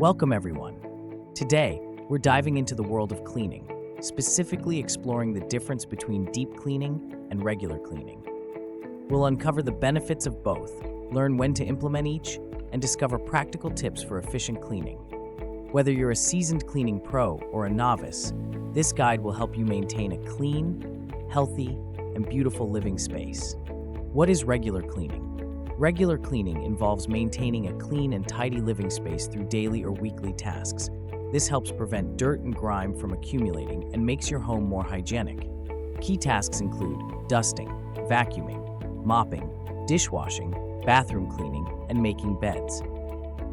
Welcome, everyone. Today, we're diving into the world of cleaning, specifically exploring the difference between deep cleaning and regular cleaning. We'll uncover the benefits of both, learn when to implement each, and discover practical tips for efficient cleaning. Whether you're a seasoned cleaning pro or a novice, this guide will help you maintain a clean, healthy, and beautiful living space. What is regular cleaning? Regular cleaning involves maintaining a clean and tidy living space through daily or weekly tasks. This helps prevent dirt and grime from accumulating and makes your home more hygienic. Key tasks include dusting, vacuuming, mopping, dishwashing, bathroom cleaning, and making beds.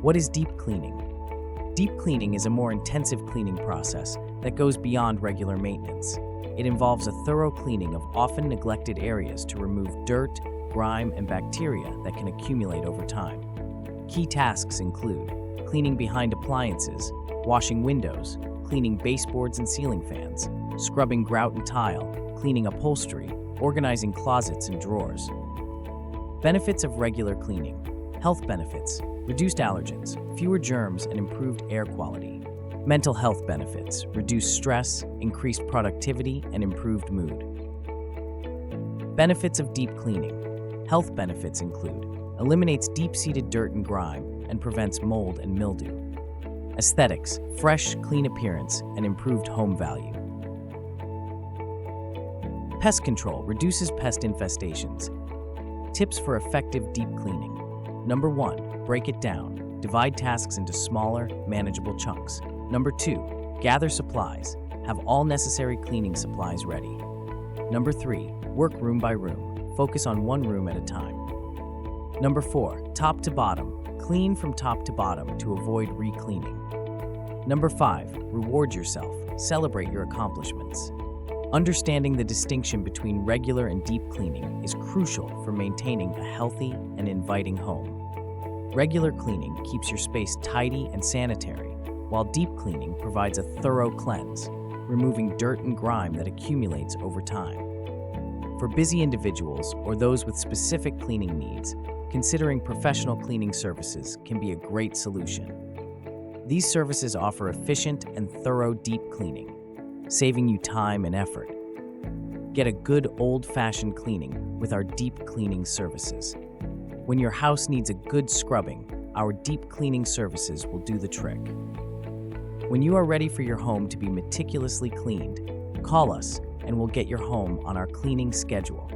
What is deep cleaning? Deep cleaning is a more intensive cleaning process that goes beyond regular maintenance. It involves a thorough cleaning of often neglected areas to remove dirt, grime, and bacteria that can accumulate over time. Key tasks include cleaning behind appliances, washing windows, cleaning baseboards and ceiling fans, scrubbing grout and tile, cleaning upholstery, organizing closets and drawers. Benefits of regular cleaning. Health benefits: reduced allergens, fewer germs, and improved air quality. Mental health benefits: reduced stress, increased productivity, and improved mood. Benefits of deep cleaning. Health benefits include eliminates deep-seated dirt and grime and prevents mold and mildew. Aesthetics: fresh, clean appearance and improved home value. Pest control: reduces pest infestations. Tips for effective deep cleaning. Number 1, break it down. Divide tasks into smaller, manageable chunks. Number 2, gather supplies. Have all necessary cleaning supplies ready. Number 3, work room by room. Focus on one room at a time. Number 4, top to bottom. Clean from top to bottom to avoid re-cleaning. Number 5, reward yourself. Celebrate your accomplishments. Understanding the distinction between regular and deep cleaning is crucial for maintaining a healthy and inviting home. Regular cleaning keeps your space tidy and sanitary, while deep cleaning provides a thorough cleanse, removing dirt and grime that accumulates over time. For busy individuals or those with specific cleaning needs, considering professional cleaning services can be a great solution. These services offer efficient and thorough deep cleaning, saving you time and effort. Get a good old-fashioned cleaning with our deep cleaning services. When your house needs a good scrubbing, our deep cleaning services will do the trick. When you are ready for your home to be meticulously cleaned, call us and we'll get your home on our cleaning schedule.